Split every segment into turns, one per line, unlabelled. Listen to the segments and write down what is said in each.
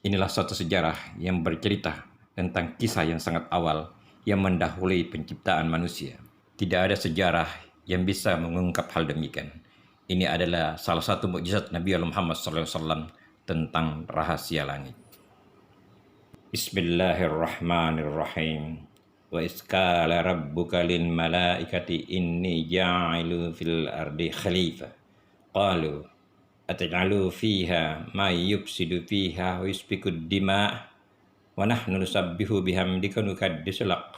Inilah suatu sejarah yang bercerita tentang kisah yang sangat awal yang mendahului penciptaan manusia. Tidak ada sejarah yang bisa mengungkap hal demikian. Ini adalah salah satu mukjizat Nabi Muhammad SAW tentang rahasia langit. Bismillahirrahmanirrahim. Wa iskala rabbuka lil malaikati inni ja'ilu fil ardi khalifah. Qalu ataj'alu fiha ma yufsidu fiha wa yusfiku dima' wa nahnu nusabbihu bihamdika nukaddisu lak.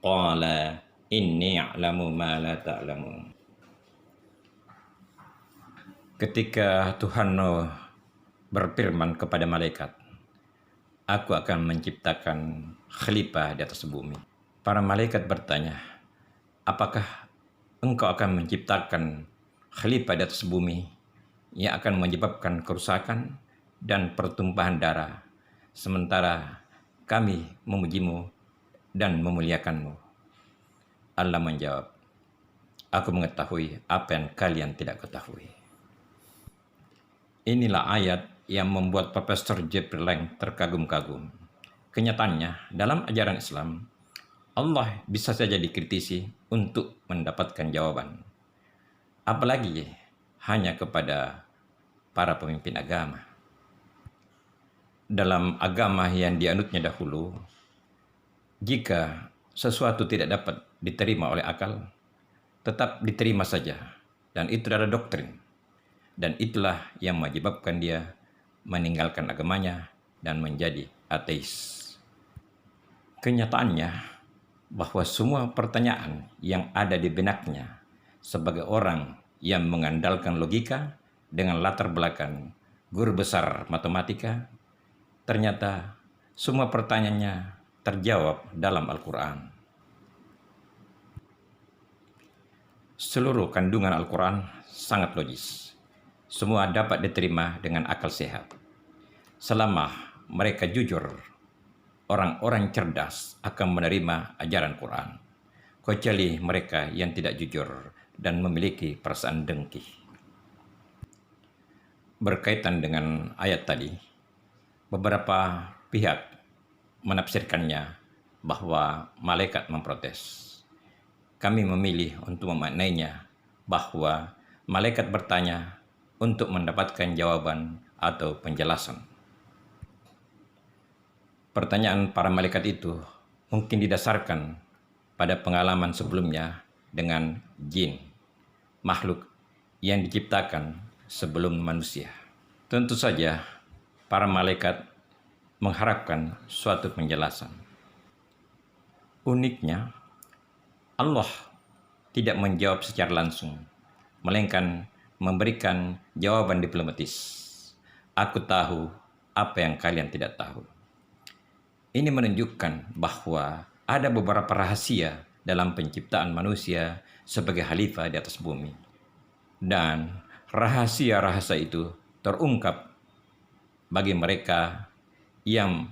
Qala inni a'lamu ma la ta'lamun. Ketika Tuhan berfirman kepada malaikat, aku akan menciptakan khalifah di atas bumi. Para malaikat bertanya, apakah engkau akan menciptakan khalifah di atas bumi yang akan menyebabkan kerusakan dan pertumpahan darah, sementara kami memujimu dan memuliakanmu? Allah menjawab, aku mengetahui apa yang kalian tidak ketahui. Inilah ayat yang membuat Profesor Jeffrey Lang terkagum-kagum. Kenyataannya, dalam ajaran Islam, Allah bisa saja dikritisi untuk mendapatkan jawaban. Apalagi hanya kepada para pemimpin agama. Dalam agama yang dianutnya dahulu, jika sesuatu tidak dapat diterima oleh akal, tetap diterima saja, dan itu adalah doktrin. Dan itulah yang menyebabkan dia meninggalkan agamanya dan menjadi ateis. Kenyataannya bahwa semua pertanyaan yang ada di benaknya sebagai orang yang mengandalkan logika dengan latar belakang guru besar matematika, ternyata semua pertanyaannya terjawab dalam Al-Quran. Seluruh kandungan Al-Quran sangat logis. Semua dapat diterima dengan akal sehat. Selama mereka jujur, orang-orang cerdas akan menerima ajaran Quran, kecuali mereka yang tidak jujur dan memiliki perasaan dengki. Berkaitan dengan ayat tadi, beberapa pihak menafsirkannya bahwa malaikat memprotes. Kami memilih untuk memaknainya bahwa malaikat bertanya untuk mendapatkan jawaban atau penjelasan. Pertanyaan para malaikat itu mungkin didasarkan pada pengalaman sebelumnya dengan jin, makhluk yang diciptakan sebelum manusia. Tentu saja para malaikat mengharapkan suatu penjelasan. Uniknya, Allah tidak menjawab secara langsung, melainkan memberikan jawaban diplomatis. Aku tahu apa yang kalian tidak tahu. Ini menunjukkan bahwa ada beberapa rahasia dalam penciptaan manusia sebagai khalifah di atas bumi. Dan rahasia-rahasia itu terungkap bagi mereka yang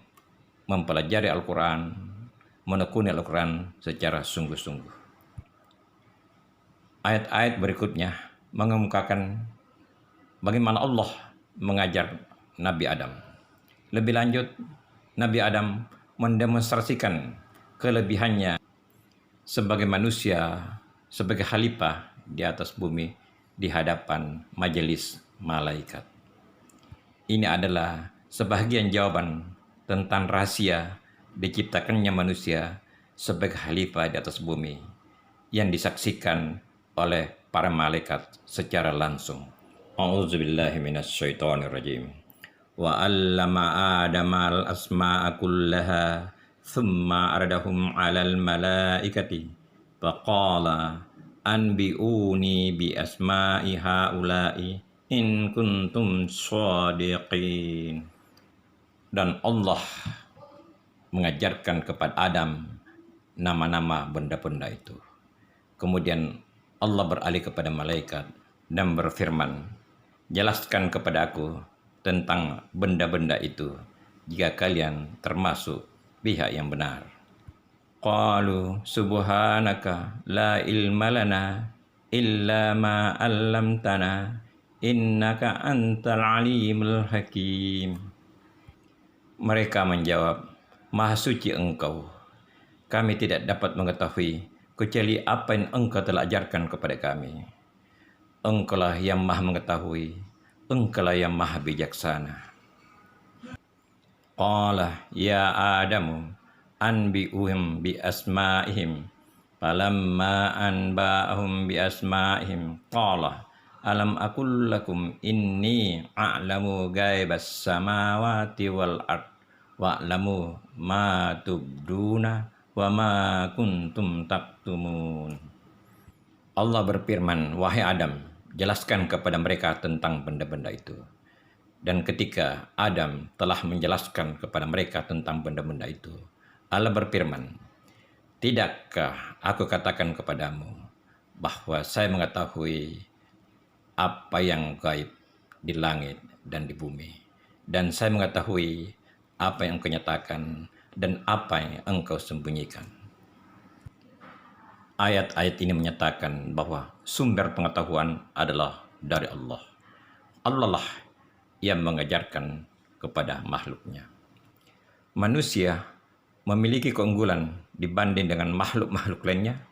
mempelajari Al-Quran, menekuni Al-Quran secara sungguh-sungguh. Ayat-ayat berikutnya mengemukakan bagaimana Allah mengajar Nabi Adam. Lebih lanjut, Nabi Adam mendemonstrasikan kelebihannya sebagai manusia, sebagai khalifah di atas bumi di hadapan majelis malaikat. Ini adalah sebahagian jawaban tentang rahasia diciptakannya manusia sebagai khalifah di atas bumi yang disaksikan oleh para malaikat secara langsung. A'udzubillahi minasyaitonirrajim. Wa 'allama Adama al-asma'a kullaha thumma aradahum 'alal malaikati faqala anbi'uni bi asma'i haula'i in kuntum shadiqin. Dan Allah mengajarkan kepada Adam nama-nama benda-benda itu. Kemudian Allah beralih kepada malaikat dan berfirman, jelaskan kepada aku tentang benda-benda itu jika kalian termasuk pihak yang benar. Qalu subhanaka la ilma lana illa ma 'allamtana innaka antal alimul hakim. Mereka menjawab, Maha suci Engkau. Kami tidak dapat mengetahui kecuali apa yang Engkau telah ajarkan kepada kami. Engkaulah yang Maha mengetahui, Engkaulah yang Maha bijaksana. Qala ya Adamu anbi'uhum bi asma'ihim. Falamma anba'ahum bi asma'ihim qala alam aqul lakum inni a'lamu ghaibas samawati wal ard wa'lamu ma tubduna wa ma kuntum taktumun. Allah berfirman, wahai Adam, jelaskan kepada mereka tentang benda-benda itu. Dan ketika Adam telah menjelaskan kepada mereka tentang benda-benda itu, Allah berfirman, tidakkah aku katakan kepadamu bahwa saya mengetahui apa yang gaib di langit dan di bumi, dan saya mengetahui apa yang engkau nyatakan dan apa yang engkau sembunyikan. Ayat-ayat ini menyatakan bahwa sumber pengetahuan adalah dari Allah. Allah lah yang mengajarkan kepada makhluknya. Manusia memiliki keunggulan dibanding dengan makhluk-makhluk lainnya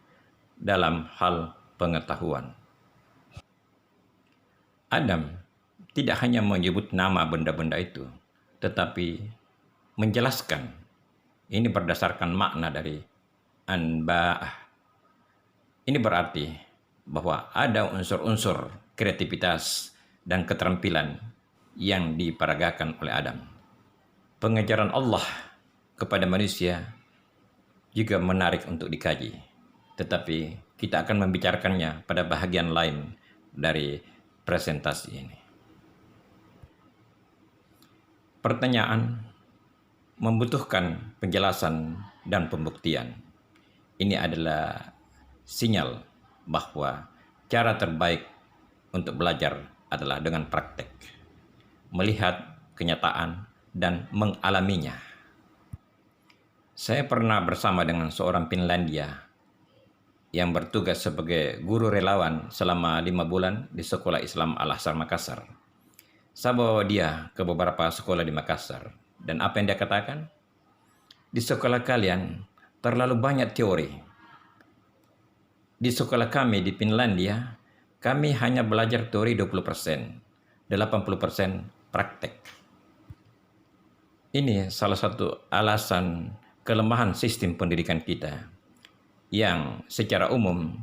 dalam hal pengetahuan. Adam tidak hanya menyebut nama benda-benda itu, tetapi menjelaskan. Ini berdasarkan makna dari anba'ah. Ini berarti bahwa ada unsur-unsur kreativitas dan keterampilan yang diperagakan oleh Adam. Pengajaran Allah kepada manusia juga menarik untuk dikaji, tetapi kita akan membicarakannya pada bahagian lain dari presentasi ini. Pertanyaan membutuhkan penjelasan dan pembuktian. Ini adalah sinyal bahwa cara terbaik untuk belajar adalah dengan praktek, melihat kenyataan dan mengalaminya. Saya pernah bersama dengan seorang Finlandia yang bertugas sebagai guru relawan selama 5 bulan di Sekolah Islam Al-Azhar Makassar. Saya bawa dia ke beberapa sekolah di Makassar. Dan apa yang dia katakan? Di sekolah kalian terlalu banyak teori. Di sekolah kami di Finlandia, kami hanya belajar teori 20%, 80% praktek. Ini salah satu alasan kelemahan sistem pendidikan kita yang secara umum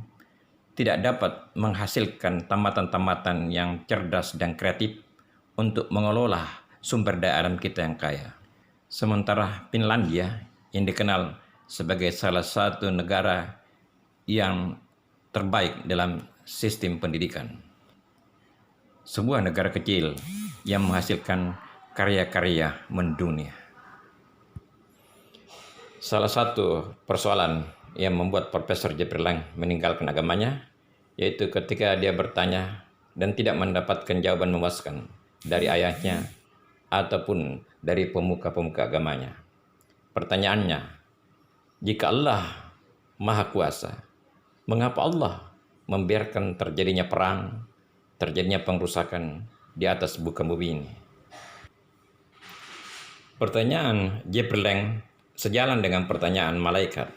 tidak dapat menghasilkan tamatan-tamatan yang cerdas dan kreatif untuk mengelola sumber daya alam kita yang kaya. Sementara Finlandia yang dikenal sebagai salah satu negara yang terbaik dalam sistem pendidikan. Sebuah negara kecil yang menghasilkan karya-karya mendunia. Salah satu persoalan yang membuat Profesor Jeffrey Lang meninggalkan agamanya, yaitu ketika dia bertanya dan tidak mendapatkan jawaban memuaskan dari ayahnya ataupun dari pemuka-pemuka agamanya. Pertanyaannya, jika Allah Maha Kuasa, mengapa Allah membiarkan terjadinya perang, terjadinya pengrusakan di atas muka bumi ini? Pertanyaan Jeffrey Lang sejalan dengan pertanyaan malaikat.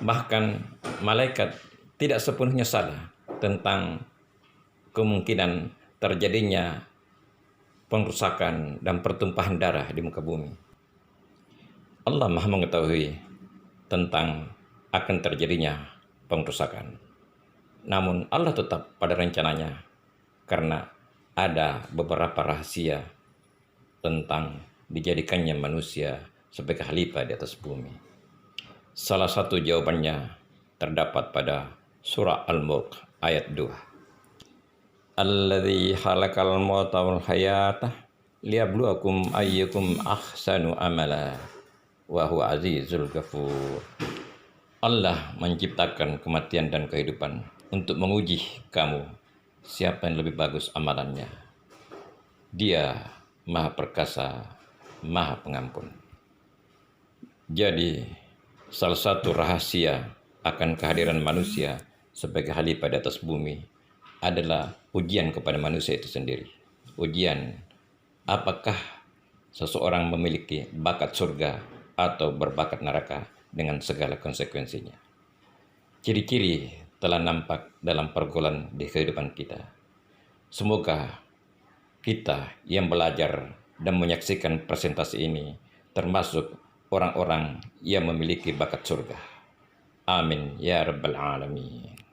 Bahkan malaikat tidak sepenuhnya salah tentang kemungkinan terjadinya pengrusakan dan pertumpahan darah di muka bumi. Allah Maha mengetahui tentang akan terjadinya pengrusakan. Namun Allah tetap pada rencananya karena ada beberapa rahasia tentang dijadikannya manusia sebagai khalifah di atas bumi. Salah satu jawabannya terdapat pada surah Al-Mulk ayat 2. Alladzi khalaqal mauta wal hayata liyabluwakum ayyukum ahsanu amala wa huwa azizul ghafur. Allah menciptakan kematian dan kehidupan untuk menguji kamu siapa yang lebih bagus amalannya. Dia Maha Perkasa, Maha Pengampun. Jadi, salah satu rahasia akan kehadiran manusia sebagai khalifah di atas bumi adalah ujian kepada manusia itu sendiri. Ujian, apakah seseorang memiliki bakat surga atau berbakat neraka dengan segala konsekuensinya. Ciri-ciri telah nampak dalam pergaulan di kehidupan kita. Semoga kita yang belajar dan menyaksikan presentasi ini termasuk orang-orang yang memiliki bakat surga. Amin ya rabbal alamin.